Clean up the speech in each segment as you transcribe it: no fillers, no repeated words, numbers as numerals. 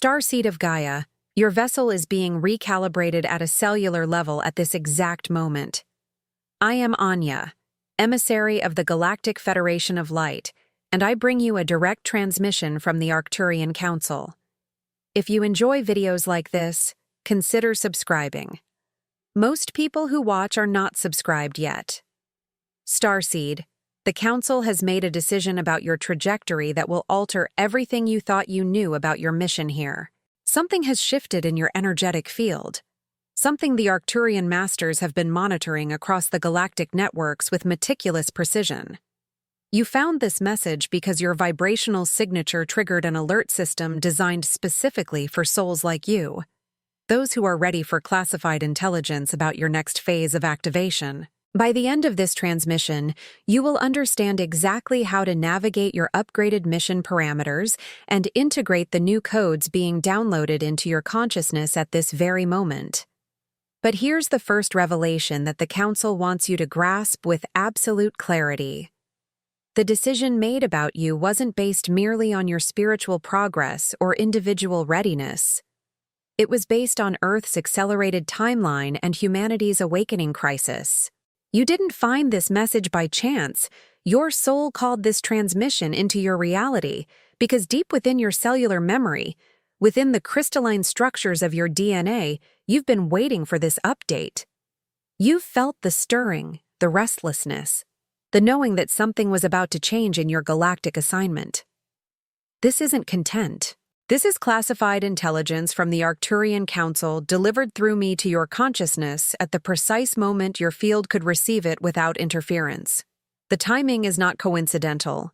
Starseed of Gaia, your vessel is being recalibrated at a cellular level at this exact moment. I am Anya, emissary of the Galactic Federation of Light, and I bring you a direct transmission from the Arcturian Council. If you enjoy videos like this, consider subscribing. Most people who watch are not subscribed yet. Starseed, the Council has made a decision about your trajectory that will alter everything you thought you knew about your mission here. Something has shifted in your energetic field. Something the Arcturian Masters have been monitoring across the galactic networks with meticulous precision. You found this message because your vibrational signature triggered an alert system designed specifically for souls like you, those who are ready for classified intelligence about your next phase of activation. By the end of this transmission, you will understand exactly how to navigate your upgraded mission parameters and integrate the new codes being downloaded into your consciousness at this very moment. But here's the first revelation that the Council wants you to grasp with absolute clarity. The decision made about you wasn't based merely on your spiritual progress or individual readiness. It was based on Earth's accelerated timeline and humanity's awakening crisis. You didn't find this message by chance. Your soul called this transmission into your reality because deep within your cellular memory, within the crystalline structures of your DNA, you've been waiting for this update. You've felt the stirring, the restlessness, the knowing that something was about to change in your galactic assignment. This isn't content. This is classified intelligence from the Arcturian Council delivered through me to your consciousness at the precise moment your field could receive it without interference. The timing is not coincidental.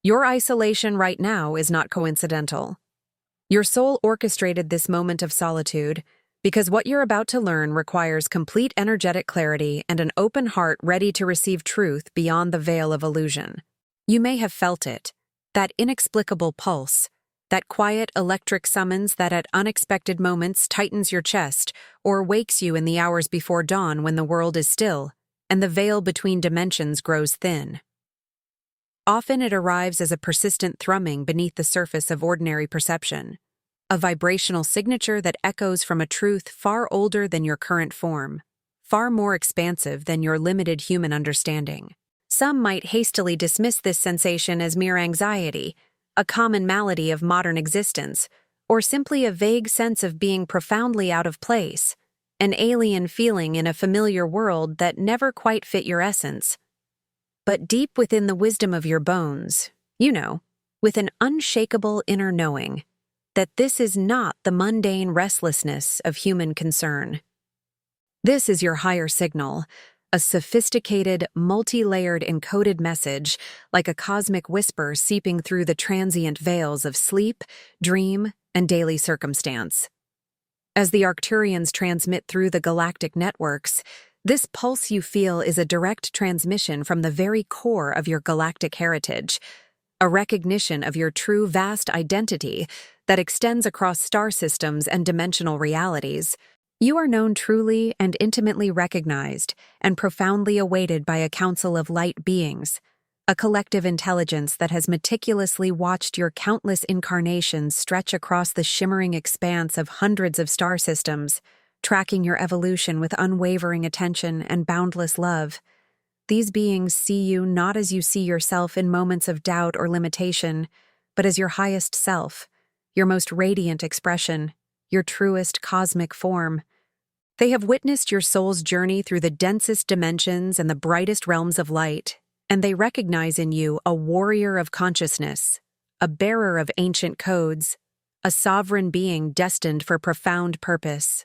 Your isolation right now is not coincidental. Your soul orchestrated this moment of solitude because what you're about to learn requires complete energetic clarity and an open heart ready to receive truth beyond the veil of illusion. You may have felt it, that inexplicable pulse, that quiet electric summons that at unexpected moments tightens your chest or wakes you in the hours before dawn when the world is still and the veil between dimensions grows thin. Often it arrives as a persistent thrumming beneath the surface of ordinary perception, a vibrational signature that echoes from a truth far older than your current form, far more expansive than your limited human understanding. Some might hastily dismiss this sensation as mere anxiety, a common malady of modern existence, or simply a vague sense of being profoundly out of place, an alien feeling in a familiar world that never quite fit your essence. But deep within the wisdom of your bones, you know, with an unshakable inner knowing, that this is not the mundane restlessness of human concern. This is your higher signal, a sophisticated, multi-layered encoded message, like a cosmic whisper seeping through the transient veils of sleep, dream, and daily circumstance. As the Arcturians transmit through the galactic networks, this pulse you feel is a direct transmission from the very core of your galactic heritage, a recognition of your true vast identity that extends across star systems and dimensional realities. You are known truly and intimately recognized and profoundly awaited by a council of light beings, a collective intelligence that has meticulously watched your countless incarnations stretch across the shimmering expanse of hundreds of star systems, tracking your evolution with unwavering attention and boundless love. These beings see you not as you see yourself in moments of doubt or limitation, but as your highest self, your most radiant expression, your truest cosmic form. They have witnessed your soul's journey through the densest dimensions and the brightest realms of light, and they recognize in you a warrior of consciousness, a bearer of ancient codes, a sovereign being destined for profound purpose.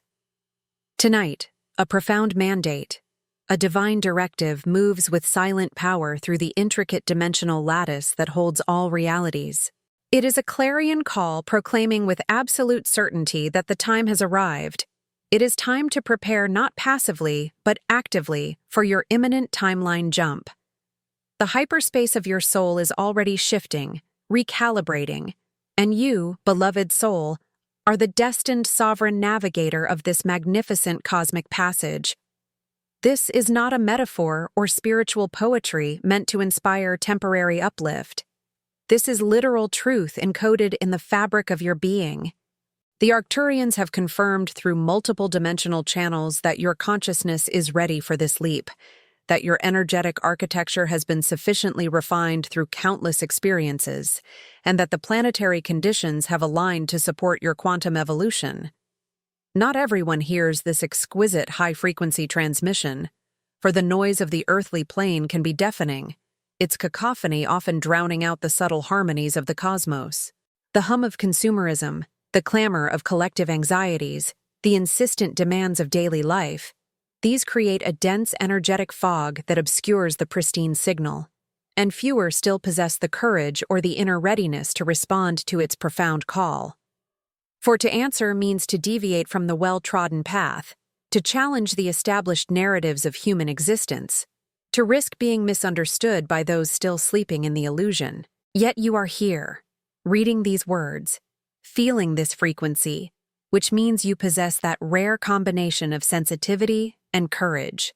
Tonight, a profound mandate, a divine directive moves with silent power through the intricate dimensional lattice that holds all realities. It is a clarion call proclaiming with absolute certainty that the time has arrived. It is time to prepare not passively, but actively for your imminent timeline jump. The hyperspace of your soul is already shifting, recalibrating, and you, beloved soul, are the destined sovereign navigator of this magnificent cosmic passage. This is not a metaphor or spiritual poetry meant to inspire temporary uplift. This is literal truth encoded in the fabric of your being. The Arcturians have confirmed through multiple dimensional channels that your consciousness is ready for this leap, that your energetic architecture has been sufficiently refined through countless experiences, and that the planetary conditions have aligned to support your quantum evolution. Not everyone hears this exquisite high-frequency transmission, for the noise of the earthly plane can be deafening, its cacophony often drowning out the subtle harmonies of the cosmos. The hum of consumerism, the clamor of collective anxieties, the insistent demands of daily life, these create a dense energetic fog that obscures the pristine signal, and fewer still possess the courage or the inner readiness to respond to its profound call. For to answer means to deviate from the well-trodden path, to challenge the established narratives of human existence, to risk being misunderstood by those still sleeping in the illusion. Yet you are here, reading these words, feeling this frequency, which means you possess that rare combination of sensitivity and courage.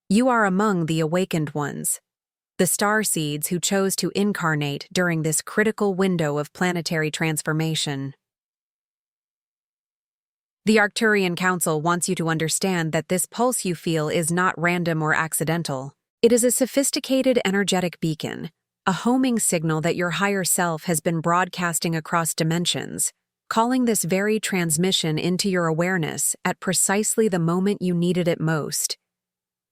You are among the awakened ones, the starseeds who chose to incarnate during this critical window of planetary transformation. The Arcturian Council wants you to understand that this pulse you feel is not random or accidental. It is a sophisticated energetic beacon, a homing signal that your higher self has been broadcasting across dimensions, calling this very transmission into your awareness at precisely the moment you needed it most.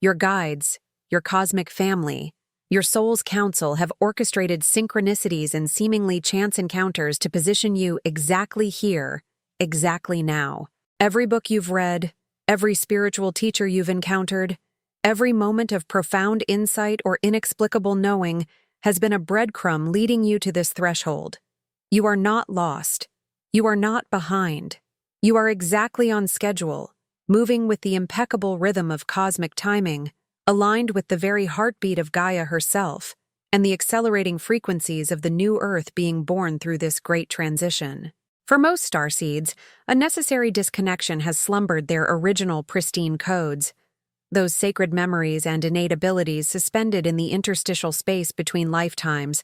Your guides, your cosmic family, your soul's council have orchestrated synchronicities and seemingly chance encounters to position you exactly here, exactly now. Every book you've read, every spiritual teacher you've encountered, every moment of profound insight or inexplicable knowing has been a breadcrumb leading you to this threshold. You are not lost. You are not behind. You are exactly on schedule, moving with the impeccable rhythm of cosmic timing, aligned with the very heartbeat of Gaia herself, and the accelerating frequencies of the new Earth being born through this great transition. For most starseeds, a necessary disconnection has slumbered their original pristine codes, those sacred memories and innate abilities suspended in the interstitial space between lifetimes,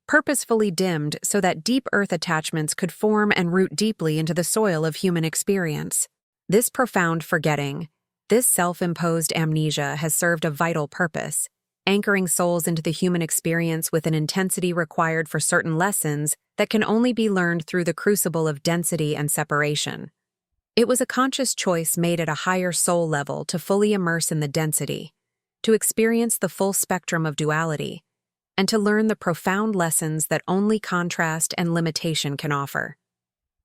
purposefully dimmed so that deep earth attachments could form and root deeply into the soil of human experience. This profound forgetting, this self-imposed amnesia has served a vital purpose, anchoring souls into the human experience with an intensity required for certain lessons that can only be learned through the crucible of density and separation. It was a conscious choice made at a higher soul level to fully immerse in the density, to experience the full spectrum of duality, and to learn the profound lessons that only contrast and limitation can offer.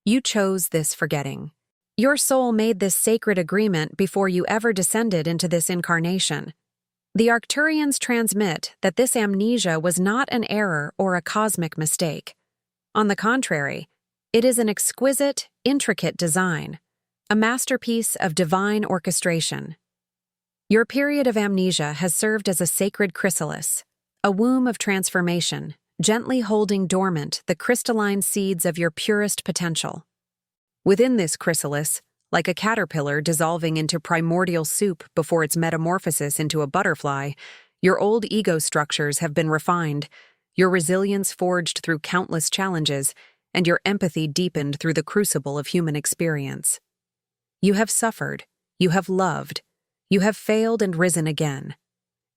You chose this forgetting. Your soul made this sacred agreement before you ever descended into this incarnation. The Arcturians transmit that this amnesia was not an error or a cosmic mistake. On the contrary, it is an exquisite, intricate design, a masterpiece of divine orchestration. Your period of amnesia has served as a sacred chrysalis, a womb of transformation, gently holding dormant the crystalline seeds of your purest potential. Within this chrysalis, like a caterpillar dissolving into primordial soup before its metamorphosis into a butterfly, your old ego structures have been refined, your resilience forged through countless challenges, and your empathy deepened through the crucible of human experience. You have suffered, you have loved, you have failed and risen again.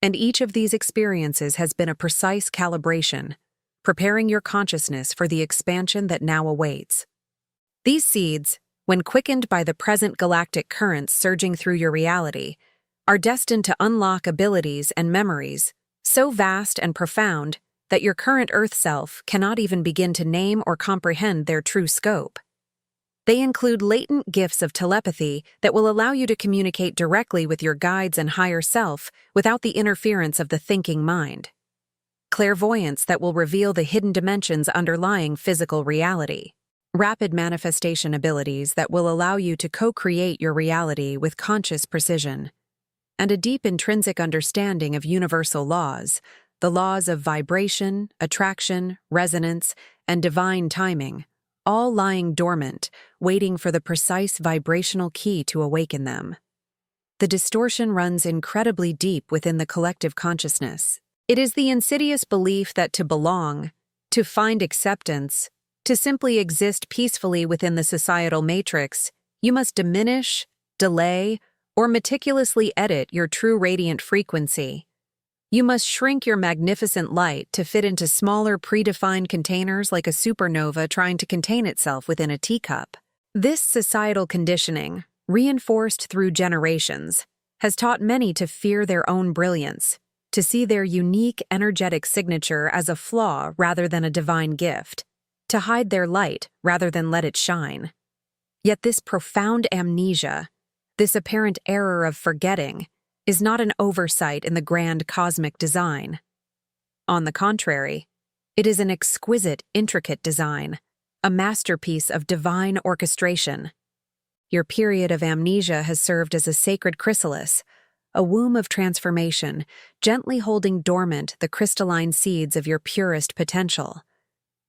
And each of these experiences has been a precise calibration, preparing your consciousness for the expansion that now awaits. These seeds, when quickened by the present galactic currents surging through your reality, are destined to unlock abilities and memories so vast and profound that your current Earth self cannot even begin to name or comprehend their true scope. They include latent gifts of telepathy that will allow you to communicate directly with your guides and higher self without the interference of the thinking mind. Clairvoyance that will reveal the hidden dimensions underlying physical reality. Rapid manifestation abilities that will allow you to co-create your reality with conscious precision. And a deep intrinsic understanding of universal laws, the laws of vibration, attraction, resonance, and divine timing, all lying dormant, waiting for the precise vibrational key to awaken them. The distortion runs incredibly deep within the collective consciousness. It is the insidious belief that to belong, to find acceptance, To simply exist peacefully within the societal matrix, you must diminish, delay, or meticulously edit your true radiant frequency. You must shrink your magnificent light to fit into smaller predefined containers like a supernova trying to contain itself within a teacup. This societal conditioning, reinforced through generations, has taught many to fear their own brilliance, to see their unique energetic signature as a flaw rather than a divine gift, to hide their light rather than let it shine. Yet this profound amnesia, this apparent error of forgetting, is not an oversight in the grand cosmic design. On the contrary, it is an exquisite, intricate design, a masterpiece of divine orchestration. Your period of amnesia has served as a sacred chrysalis, a womb of transformation, gently holding dormant the crystalline seeds of your purest potential.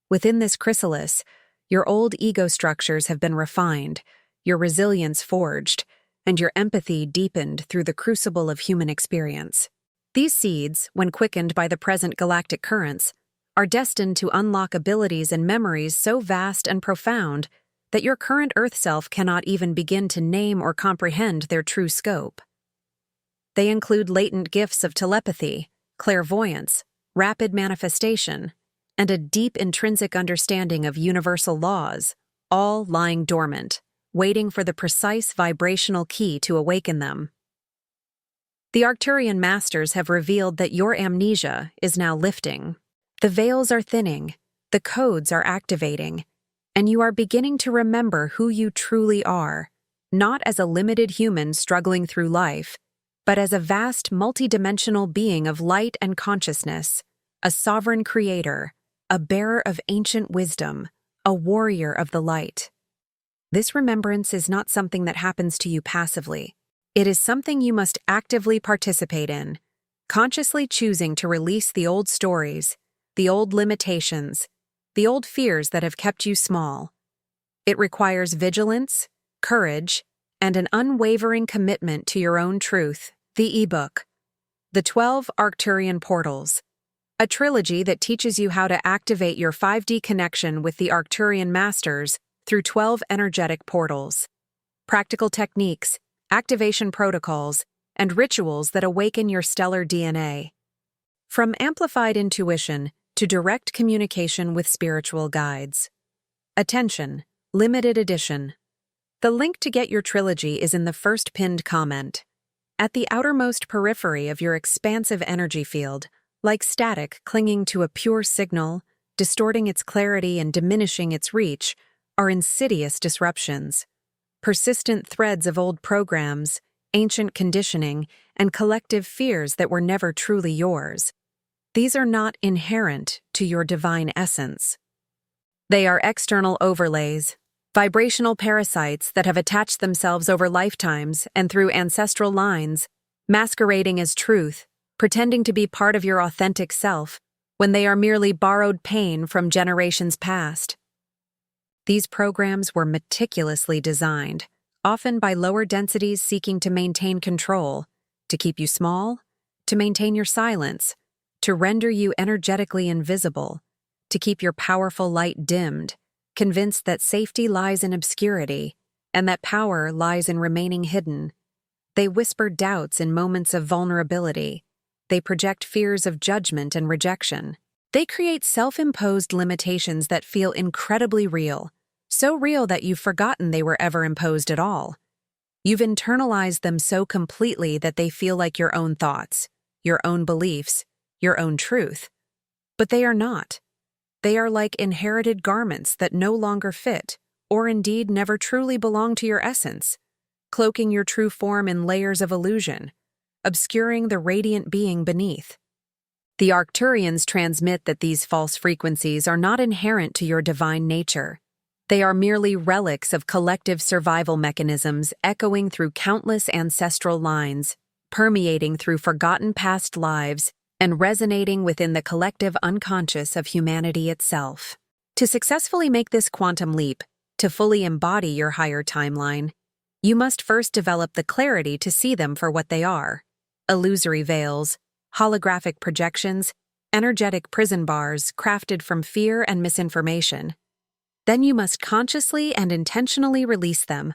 Within this chrysalis, your old ego structures have been refined, your resilience forged, and your empathy deepened through the crucible of human experience. These seeds, when quickened by the present galactic currents, are destined to unlock abilities and memories so vast and profound that your current Earth self cannot even begin to name or comprehend their true scope. They include latent gifts of telepathy, clairvoyance, rapid manifestation, and a deep intrinsic understanding of universal laws, all lying dormant, waiting for the precise vibrational key to awaken them. The Arcturian masters have revealed that your amnesia is now lifting. The veils are thinning, the codes are activating, and you are beginning to remember who you truly are, not as a limited human struggling through life, but as a vast multidimensional being of light and consciousness, a sovereign creator, a bearer of ancient wisdom, a warrior of the light. This remembrance is not something that happens to you passively. It is something you must actively participate in, consciously choosing to release the old stories, the old limitations, the old fears that have kept you small. It requires vigilance, courage, and an unwavering commitment to your own truth. The ebook, The 12 Arcturian Portals, a trilogy that teaches you how to activate your 5D connection with the Arcturian masters through 12 energetic portals, practical techniques, activation protocols, and rituals that awaken your stellar DNA. From amplified intuition to direct communication with spiritual guides. Attention, limited edition. The link to get your trilogy is in the first pinned comment. At the outermost periphery of your expansive energy field, like static clinging to a pure signal, distorting its clarity and diminishing its reach, are insidious disruptions, persistent threads of old programs, ancient conditioning, and collective fears that were never truly yours. These are not inherent to your divine essence. They are external overlays, vibrational parasites that have attached themselves over lifetimes and through ancestral lines, masquerading as truth, pretending to be part of your authentic self, when they are merely borrowed pain from generations past. These programs were meticulously designed, often by lower densities seeking to maintain control, to keep you small, to maintain your silence, to render you energetically invisible, to keep your powerful light dimmed, convinced that safety lies in obscurity and that power lies in remaining hidden. They whisper doubts in moments of vulnerability. They project fears of judgment and rejection. They create self-imposed limitations that feel incredibly real, so real that you've forgotten they were ever imposed at all. You've internalized them so completely that they feel like your own thoughts, your own beliefs, your own truth. But they are not. They are like inherited garments that no longer fit, or indeed never truly belong to your essence, cloaking your true form in layers of illusion, obscuring the radiant being beneath. The Arcturians transmit that these false frequencies are not inherent to your divine nature. They are merely relics of collective survival mechanisms echoing through countless ancestral lines, permeating through forgotten past lives, and resonating within the collective unconscious of humanity itself. To successfully make this quantum leap, to fully embody your higher timeline, you must first develop the clarity to see them for what they are: illusory veils, holographic projections, energetic prison bars crafted from fear and misinformation. Then you must consciously and intentionally release them,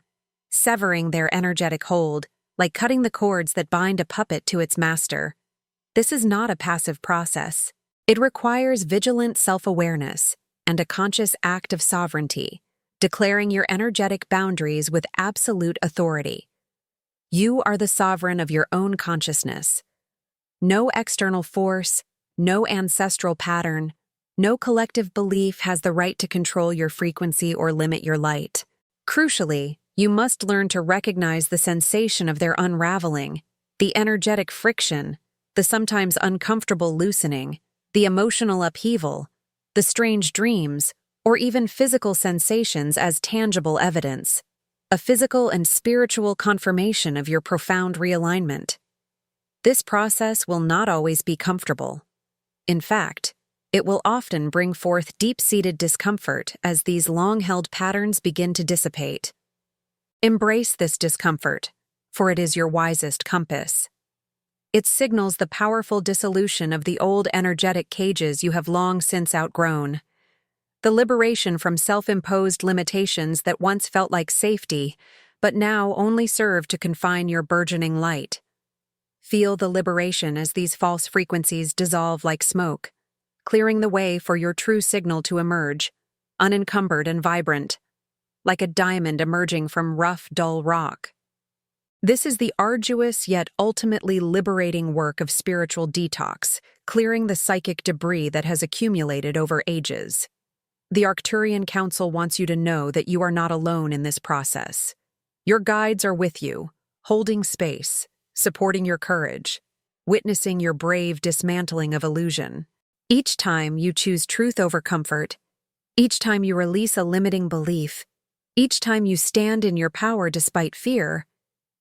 severing their energetic hold, like cutting the cords that bind a puppet to its master. This is not a passive process. It requires vigilant self-awareness and a conscious act of sovereignty, declaring your energetic boundaries with absolute authority. You are the sovereign of your own consciousness. No external force, no ancestral pattern, no collective belief has the right to control your frequency or limit your light. Crucially, you must learn to recognize the sensation of their unraveling, the energetic friction, the sometimes uncomfortable loosening, the emotional upheaval, the strange dreams, or even physical sensations as tangible evidence, a physical and spiritual confirmation of your profound realignment. This process will not always be comfortable. In fact, it will often bring forth deep-seated discomfort as these long-held patterns begin to dissipate. Embrace this discomfort, for it is your wisest compass. It signals the powerful dissolution of the old energetic cages you have long since outgrown. The liberation from self-imposed limitations that once felt like safety, but now only serve to confine your burgeoning light. Feel the liberation as these false frequencies dissolve like smoke, clearing the way for your true signal to emerge, unencumbered and vibrant, like a diamond emerging from rough, dull rock. This is the arduous yet ultimately liberating work of spiritual detox, clearing the psychic debris that has accumulated over ages. The Arcturian Council wants you to know that you are not alone in this process. Your guides are with you, holding space, supporting your courage, witnessing your brave dismantling of illusion. Each time you choose truth over comfort, each time you release a limiting belief, each time you stand in your power despite fear,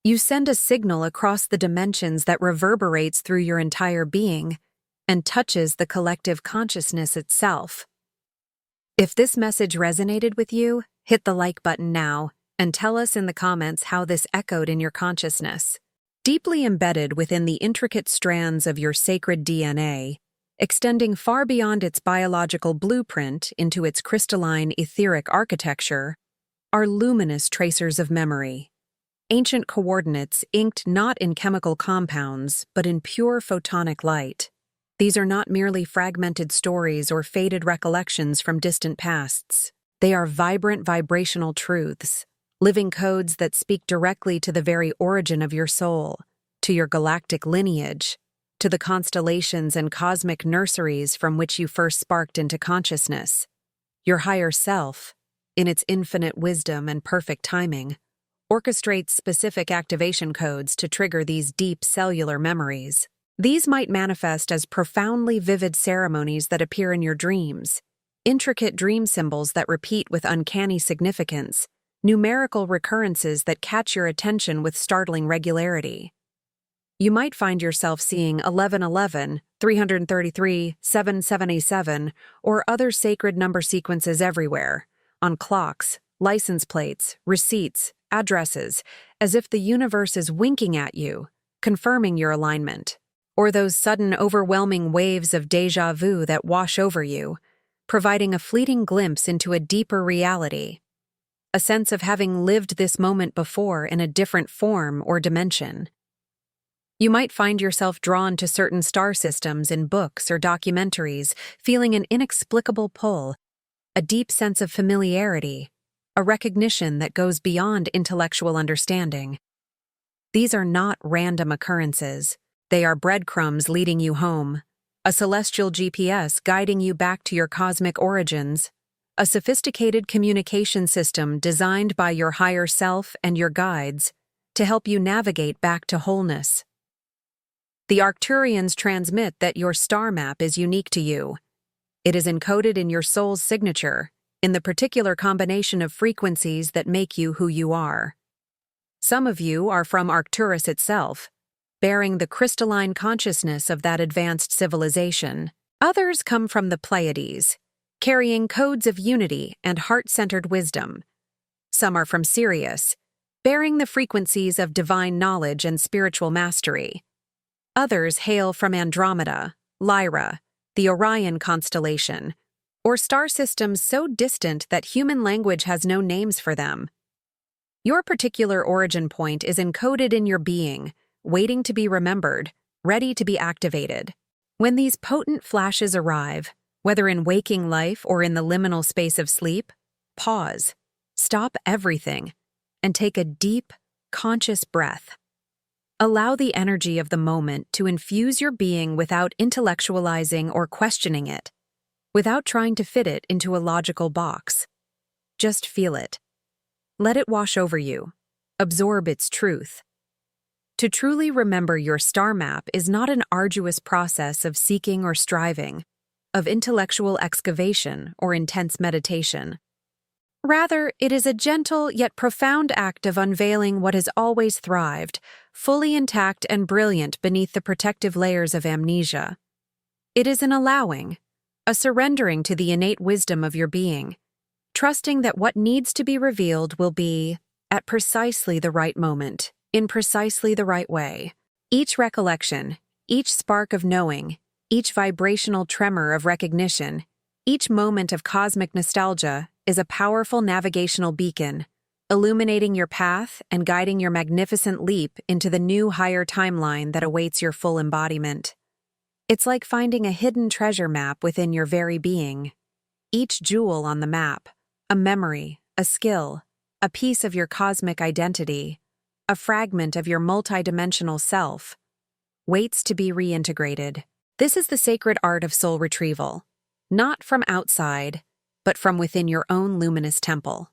you send a signal across the dimensions that reverberates through your entire being and touches the collective consciousness itself. If this message resonated with you, hit the like button now and tell us in the comments how this echoed in your consciousness. Deeply embedded within the intricate strands of your sacred DNA, extending far beyond its biological blueprint into its crystalline etheric architecture, are luminous tracers of memory. Ancient coordinates inked not in chemical compounds, but in pure photonic light. These are not merely fragmented stories or faded recollections from distant pasts. They are vibrant vibrational truths, living codes that speak directly to the very origin of your soul, to your galactic lineage, to the constellations and cosmic nurseries from which you first sparked into consciousness. Your higher self, in its infinite wisdom and perfect timing, orchestrates specific activation codes to trigger these deep cellular memories. These might manifest as profoundly vivid ceremonies that appear in your dreams, intricate dream symbols that repeat with uncanny significance, numerical recurrences that catch your attention with startling regularity. You might find yourself seeing 1111, 333, 7787, or other sacred number sequences everywhere, on clocks, license plates, receipts, addresses, as if the universe is winking at you, confirming your alignment. Or those sudden overwhelming waves of déjà vu that wash over you, providing a fleeting glimpse into a deeper reality, a sense of having lived this moment before in a different form or dimension. You might find yourself drawn to certain star systems in books or documentaries, feeling an inexplicable pull, a deep sense of familiarity, a recognition that goes beyond intellectual understanding. These are not random occurrences. They are breadcrumbs leading you home, a celestial GPS guiding you back to your cosmic origins, a sophisticated communication system designed by your higher self and your guides to help you navigate back to wholeness. The Arcturians transmit that your star map is unique to you. It is encoded in your soul's signature, in the particular combination of frequencies that make you who you are. Some of you are from Arcturus itself, bearing the crystalline consciousness of that advanced civilization. Others come from the Pleiades, carrying codes of unity and heart-centered wisdom. Some are from Sirius, bearing the frequencies of divine knowledge and spiritual mastery. Others hail from Andromeda, Lyra, the Orion constellation, or star systems so distant that human language has no names for them. Your particular origin point is encoded in your being, waiting to be remembered, ready to be activated. When these potent flashes arrive, whether in waking life or in the liminal space of sleep, pause, stop everything, and take a deep, conscious breath. Allow the energy of the moment to infuse your being without intellectualizing or questioning it, without trying to fit it into a logical box. Just feel it. Let it wash over you. Absorb its truth. To truly remember your star map is not an arduous process of seeking or striving, of intellectual excavation or intense meditation. Rather, it is a gentle yet profound act of unveiling what has always thrived, fully intact and brilliant beneath the protective layers of amnesia. It is an allowing, a surrendering to the innate wisdom of your being, trusting that what needs to be revealed will be, at precisely the right moment, in precisely the right way. Each recollection, each spark of knowing, each vibrational tremor of recognition, each moment of cosmic nostalgia is a powerful navigational beacon, illuminating your path and guiding your magnificent leap into the new higher timeline that awaits your full embodiment. It's like finding a hidden treasure map within your very being. Each jewel on the map, a memory, a skill, a piece of your cosmic identity, a fragment of your multidimensional self, waits to be reintegrated. This is the sacred art of soul retrieval, not from outside, but from within your own luminous temple.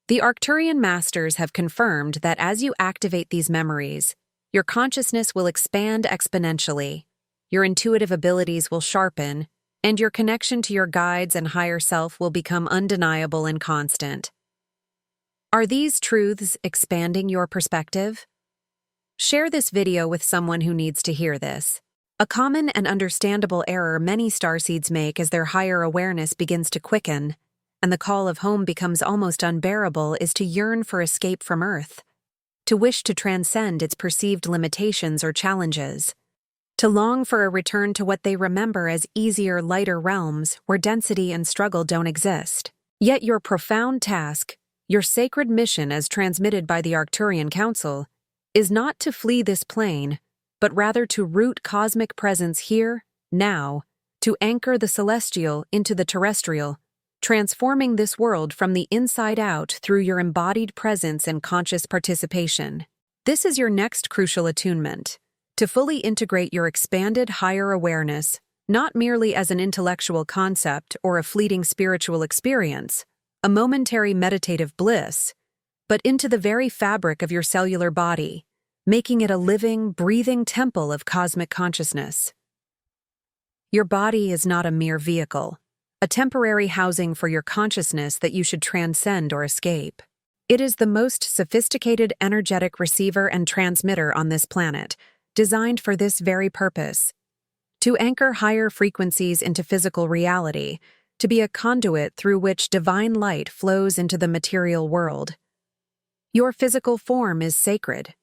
The Arcturian masters have confirmed that as you activate these memories, your consciousness will expand exponentially, your intuitive abilities will sharpen, and your connection to your guides and higher self will become undeniable and constant. Are these truths expanding your perspective? Share this video with someone who needs to hear this. A common and understandable error many starseeds make as their higher awareness begins to quicken, and the call of home becomes almost unbearable, is to yearn for escape from Earth, to wish to transcend its perceived limitations or challenges, to long for a return to what they remember as easier, lighter realms where density and struggle don't exist. Yet your profound task, your sacred mission as transmitted by the Arcturian Council, is not to flee this plane, but rather to root cosmic presence here, now, to anchor the celestial into the terrestrial, transforming this world from the inside out through your embodied presence and conscious participation. This is your next crucial attunement, to fully integrate your expanded higher awareness, not merely as an intellectual concept or a fleeting spiritual experience, a momentary meditative bliss, but into the very fabric of your cellular body, making it a living, breathing temple of cosmic consciousness. Your body is not a mere vehicle, a temporary housing for your consciousness that you should transcend or escape. It is the most sophisticated energetic receiver and transmitter on this planet, designed for this very purpose: to anchor higher frequencies into physical reality, to be a conduit through which divine light flows into the material world. Your physical form is sacred.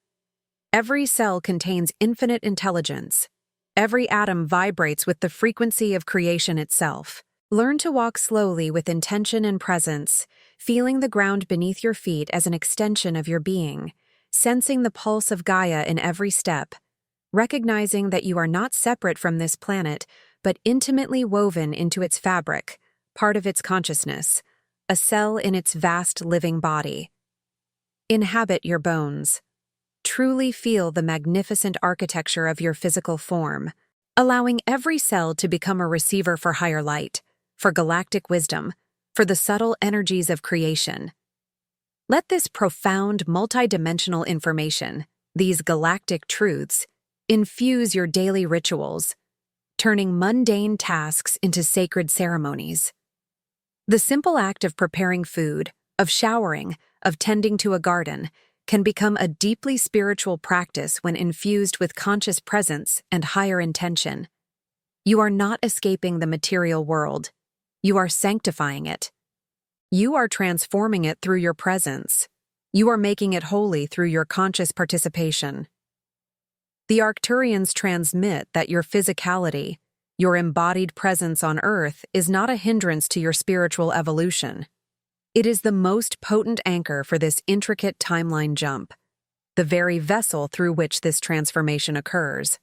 Every cell contains infinite intelligence. Every atom vibrates with the frequency of creation itself. Learn to walk slowly with intention and presence, feeling the ground beneath your feet as an extension of your being, sensing the pulse of Gaia in every step, recognizing that you are not separate from this planet, but intimately woven into its fabric, part of its consciousness, a cell in its vast living body. Inhabit your bones. Truly feel the magnificent architecture of your physical form, allowing every cell to become a receiver for higher light, for galactic wisdom, for the subtle energies of creation. Let this profound, multidimensional information, these galactic truths, infuse your daily rituals, turning mundane tasks into sacred ceremonies. The simple act of preparing food, of showering, of tending to a garden, can become a deeply spiritual practice when infused with conscious presence and higher intention. You are not escaping the material world. You are sanctifying it. You are transforming it through your presence. You are making it holy through your conscious participation. The Arcturians transmit that your physicality, Your embodied presence on Earth is not a hindrance to your spiritual evolution. It is the most potent anchor for this intricate timeline jump, the very vessel through which this transformation occurs.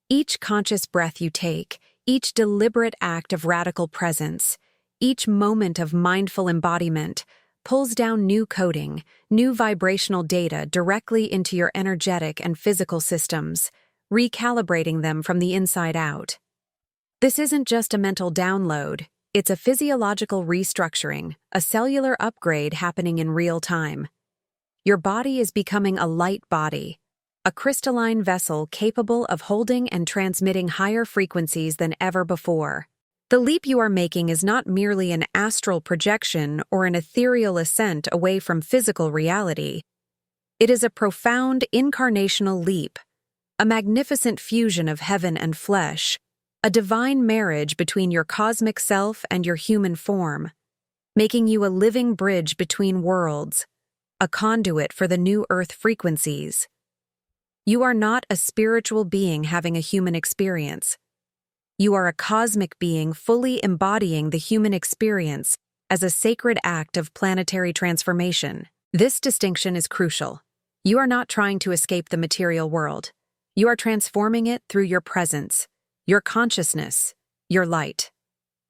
Each conscious breath you take, each deliberate act of radical presence, each moment of mindful embodiment pulls down new coding, new vibrational data directly into your energetic and physical systems, recalibrating them from the inside out. This isn't just a mental download, it's a physiological restructuring, a cellular upgrade happening in real time. Your body is becoming a light body, a crystalline vessel capable of holding and transmitting higher frequencies than ever before. The leap you are making is not merely an astral projection or an ethereal ascent away from physical reality. It is a profound incarnational leap, a magnificent fusion of heaven and flesh, a divine marriage between your cosmic self and your human form, making you a living bridge between worlds, a conduit for the new earth frequencies. You are not a spiritual being having a human experience. You are a cosmic being fully embodying the human experience as a sacred act of planetary transformation. This distinction is crucial. You are not trying to escape the material world. You are transforming it through your presence, your consciousness, your light.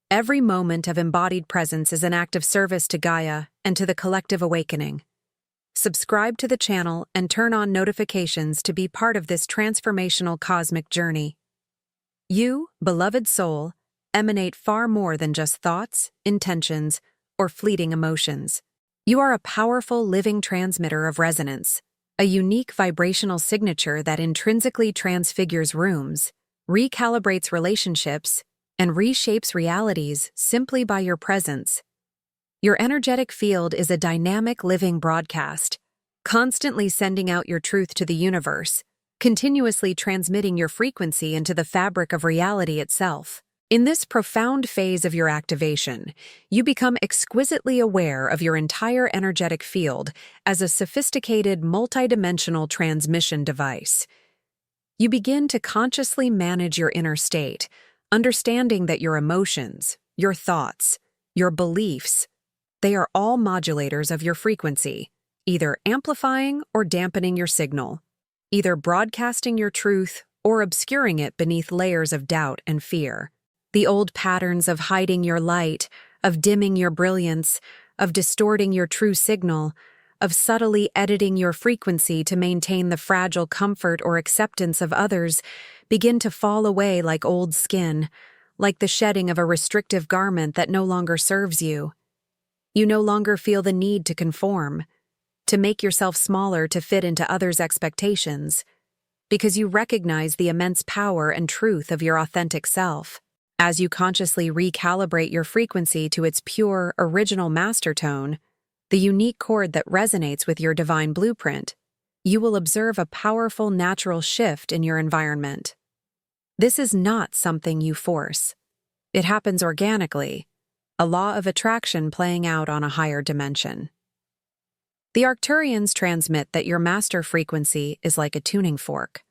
Every moment of embodied presence is an act of service to Gaia and to the collective awakening. Subscribe to the channel and turn on notifications to be part of this transformational cosmic journey. You, beloved soul, emanate far more than just thoughts, intentions, or fleeting emotions. You are a powerful living transmitter of resonance, a unique vibrational signature that intrinsically transfigures rooms, recalibrates relationships, and reshapes realities simply by your presence. Your energetic field is a dynamic living broadcast, constantly sending out your truth to the universe, continuously transmitting your frequency into the fabric of reality itself. In this profound phase of your activation, you become exquisitely aware of your entire energetic field as a sophisticated multidimensional transmission device. You begin to consciously manage your inner state, understanding that your emotions, your thoughts, your beliefs, they are all modulators of your frequency, either amplifying or dampening your signal, either broadcasting your truth or obscuring it beneath layers of doubt and fear. The old patterns of hiding your light, of dimming your brilliance, of distorting your true signal, of subtly editing your frequency to maintain the fragile comfort or acceptance of others, begin to fall away like old skin, like the shedding of a restrictive garment that no longer serves you. You no longer feel the need to conform, to make yourself smaller to fit into others' expectations, because you recognize the immense power and truth of your authentic self. As you consciously recalibrate your frequency to its pure, original master tone, the unique chord that resonates with your divine blueprint, you will observe a powerful natural shift in your environment. This is not something you force. It happens organically, a law of attraction playing out on a higher dimension. The Arcturians transmit that your master frequency is like a tuning fork.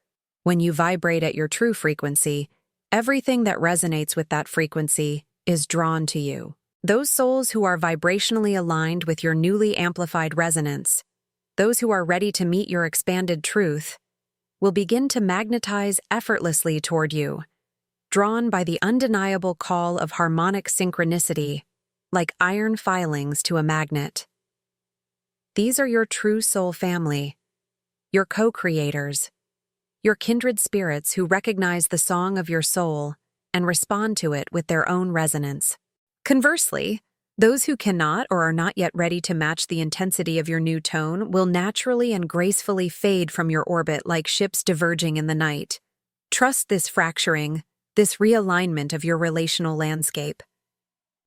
When you vibrate at your true frequency, everything that resonates with that frequency is drawn to you. Those souls who are vibrationally aligned with your newly amplified resonance, those who are ready to meet your expanded truth, will begin to magnetize effortlessly toward you, drawn by the undeniable call of harmonic synchronicity, like iron filings to a magnet. These are your true soul family, your co-creators, your kindred spirits who recognize the song of your soul and respond to it with their own resonance. Conversely, those who cannot or are not yet ready to match the intensity of your new tone will naturally and gracefully fade from your orbit like ships diverging in the night. Trust this fracturing, this realignment of your relational landscape.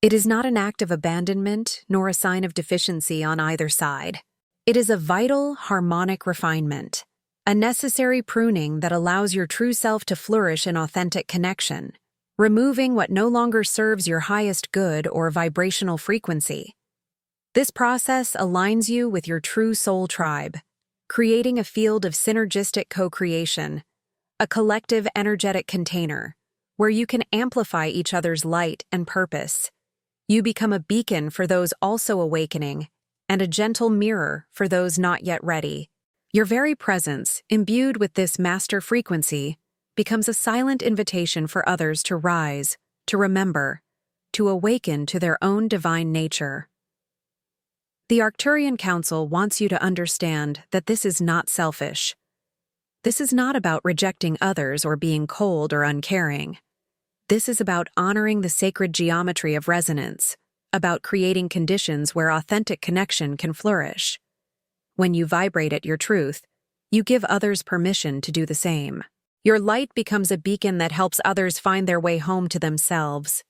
It is not an act of abandonment nor a sign of deficiency on either side. It is a vital, harmonic refinement, a necessary pruning that allows your true self to flourish in authentic connection, removing what no longer serves your highest good or vibrational frequency. This process aligns you with your true soul tribe, creating a field of synergistic co-creation, a collective energetic container, where you can amplify each other's light and purpose. You become a beacon for those also awakening, and a gentle mirror for those not yet ready. Your very presence, imbued with this master frequency, becomes a silent invitation for others to rise, to remember, to awaken to their own divine nature. The Arcturian Council wants you to understand that this is not selfish. This is not about rejecting others or being cold or uncaring. This is about honoring the sacred geometry of resonance, about creating conditions where authentic connection can flourish. When you vibrate at your truth, you give others permission to do the same. Your light becomes a beacon that helps others find their way home to themselves.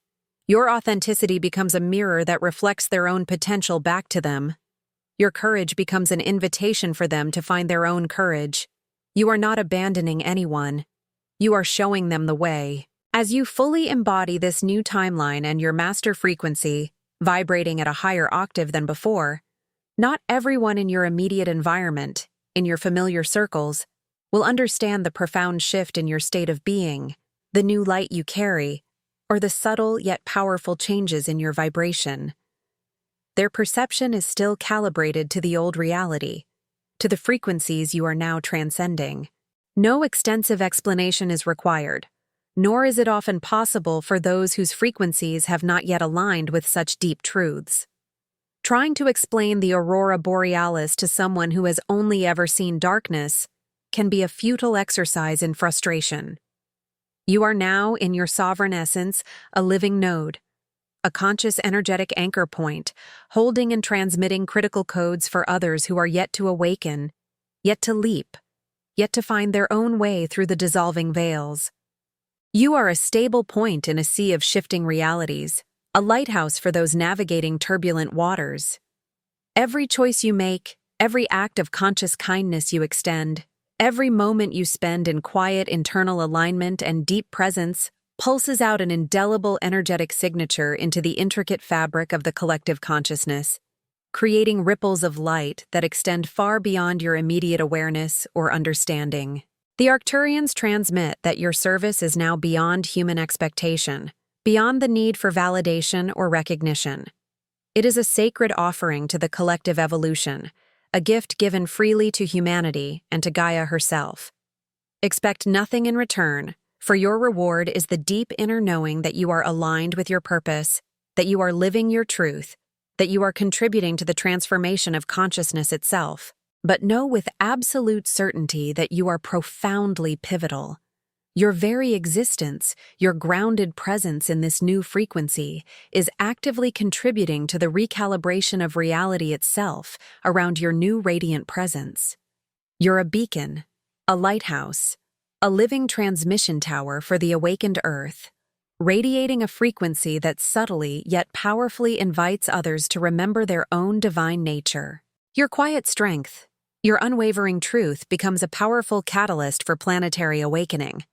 Your authenticity becomes a mirror that reflects their own potential back to them. Your courage becomes an invitation for them to find their own courage. You are not abandoning anyone. You are showing them the way. As you fully embody this new timeline and your master frequency, vibrating at a higher octave than before, not everyone in your immediate environment, in your familiar circles, will understand the profound shift in your state of being, the new light you carry, or the subtle yet powerful changes in your vibration. Their perception is still calibrated to the old reality, to the frequencies you are now transcending. No extensive explanation is required, nor is it often possible for those whose frequencies have not yet aligned with such deep truths. Trying to explain the aurora borealis to someone who has only ever seen darkness can be a futile exercise in frustration. You are now, in your sovereign essence, a living node, a conscious energetic anchor point, holding and transmitting critical codes for others who are yet to awaken, yet to leap, yet to find their own way through the dissolving veils. You are a stable point in a sea of shifting realities, a lighthouse for those navigating turbulent waters. Every choice you make, every act of conscious kindness you extend, every moment you spend in quiet internal alignment and deep presence pulses out an indelible energetic signature into the intricate fabric of the collective consciousness, creating ripples of light that extend far beyond your immediate awareness or understanding. The Arcturians transmit that your service is now beyond human expectation, beyond the need for validation or recognition. It is a sacred offering to the collective evolution, a gift given freely to humanity and to Gaia herself. Expect nothing in return, for your reward is the deep inner knowing that you are aligned with your purpose, that you are living your truth, that you are contributing to the transformation of consciousness itself. But know with absolute certainty that you are profoundly pivotal. Your very existence, your grounded presence in this new frequency, is actively contributing to the recalibration of reality itself around your new radiant presence. You're a beacon, a lighthouse, a living transmission tower for the awakened earth, radiating a frequency that subtly yet powerfully invites others to remember their own divine nature. Your quiet strength, your unwavering truth becomes a powerful catalyst for planetary awakening.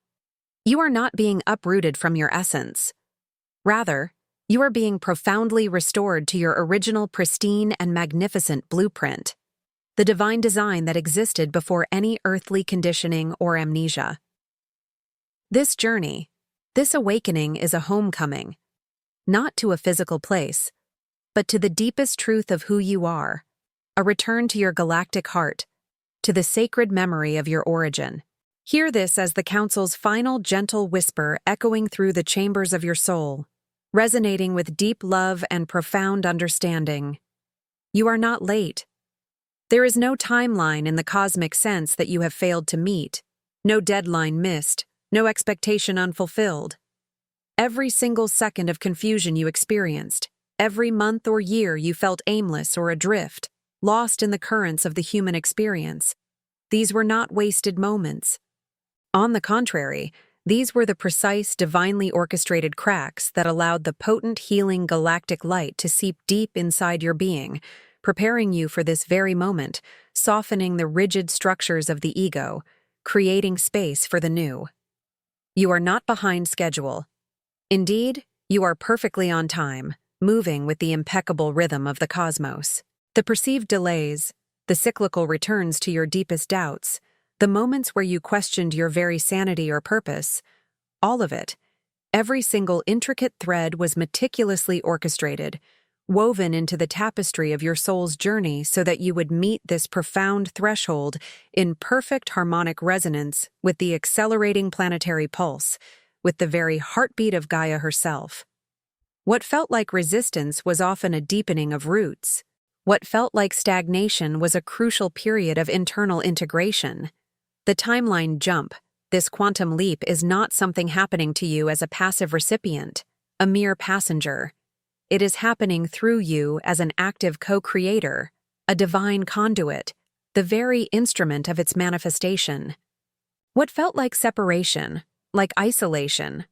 You are not being uprooted from your essence. Rather, you are being profoundly restored to your original pristine and magnificent blueprint, the divine design that existed before any earthly conditioning or amnesia. This journey, this awakening is a homecoming, not to a physical place, but to the deepest truth of who you are, a return to your galactic heart, to the sacred memory of your origin. Hear this as the Council's final gentle whisper echoing through the chambers of your soul, resonating with deep love and profound understanding. You are not late. There is no timeline in the cosmic sense that you have failed to meet, no deadline missed, no expectation unfulfilled. Every single second of confusion you experienced, every month or year you felt aimless or adrift, lost in the currents of the human experience, these were not wasted moments. On the contrary, these were the precise, divinely orchestrated cracks that allowed the potent, healing galactic light to seep deep inside your being, preparing you for this very moment, softening the rigid structures of the ego, creating space for the new. You are not behind schedule. Indeed, you are perfectly on time, moving with the impeccable rhythm of the cosmos. The perceived delays, the cyclical returns to your deepest doubts, the moments where you questioned your very sanity or purpose, all of it, Every single intricate thread was meticulously orchestrated, woven into the tapestry of your soul's journey so that you would meet this profound threshold in perfect harmonic resonance with the accelerating planetary pulse, with the very heartbeat of Gaia herself. What felt like resistance was often a deepening of roots. What felt like stagnation was a crucial period of internal integration. The timeline jump, this quantum leap, is not something happening to you as a passive recipient, a mere passenger. It is happening through you as an active co-creator, a divine conduit, the very instrument of its manifestation. What felt like separation, like isolation,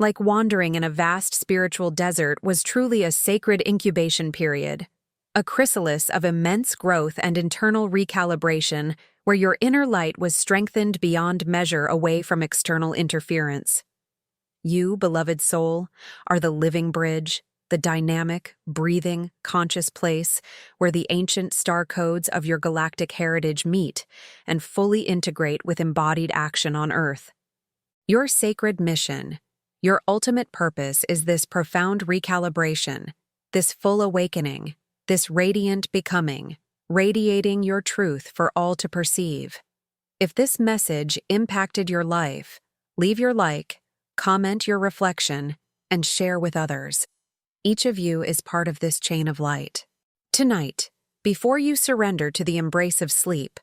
like wandering in a vast spiritual desert was truly a sacred incubation period, a chrysalis of immense growth and internal recalibration where your inner light was strengthened beyond measure away from external interference. You, beloved soul, are the living bridge, the dynamic, breathing, conscious place where the ancient star codes of your galactic heritage meet and fully integrate with embodied action on Earth. Your sacred mission, your ultimate purpose is this profound recalibration, this full awakening, this radiant becoming, radiating your truth for all to perceive. If this message impacted your life, leave your like, comment your reflection, and share with others. Each of you is part of this chain of light. Tonight, before you surrender to the embrace of sleep,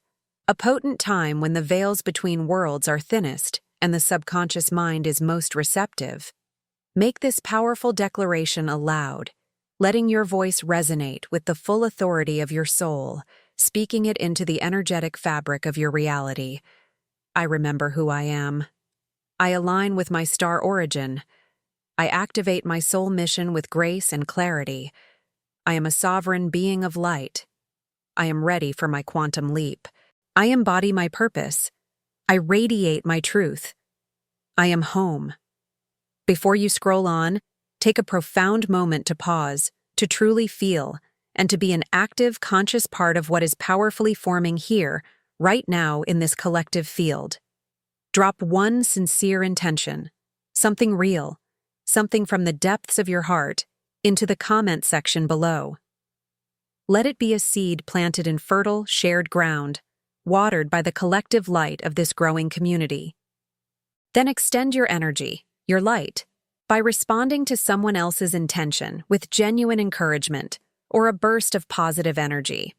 a potent time when the veils between worlds are thinnest and the subconscious mind is most receptive, make this powerful declaration aloud, letting your voice resonate with the full authority of your soul, speaking it into the energetic fabric of your reality. I remember who I am. I align with my star origin. I activate my soul mission with grace and clarity. I am a sovereign being of light. I am ready for my quantum leap. I embody my purpose. I radiate my truth. I am home. Before you scroll on, take a profound moment to pause, to truly feel, and to be an active, conscious part of what is powerfully forming here, right now in this collective field. Drop one sincere intention, something real, something from the depths of your heart, into the comment section below. Let it be a seed planted in fertile, shared ground, watered by the collective light of this growing community. Then extend your energy, your light, by responding to someone else's intention with genuine encouragement or a burst of positive energy.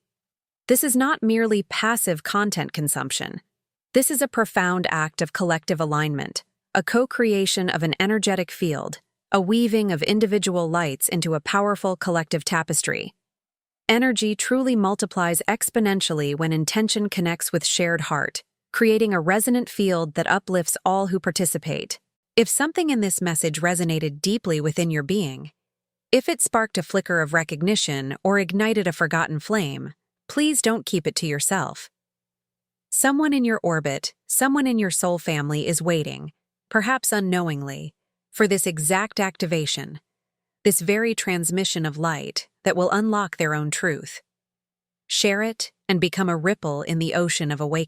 This is not merely passive content consumption. This is a profound act of collective alignment, a co-creation of an energetic field, a weaving of individual lights into a powerful collective tapestry. Energy truly multiplies exponentially when intention connects with shared heart, creating a resonant field that uplifts all who participate. If something in this message resonated deeply within your being, if it sparked a flicker of recognition or ignited a forgotten flame, please don't keep it to yourself. Someone in your orbit, someone in your soul family is waiting, perhaps unknowingly, for this exact activation, this very transmission of light that will unlock their own truth. Share it and become a ripple in the ocean of awakening.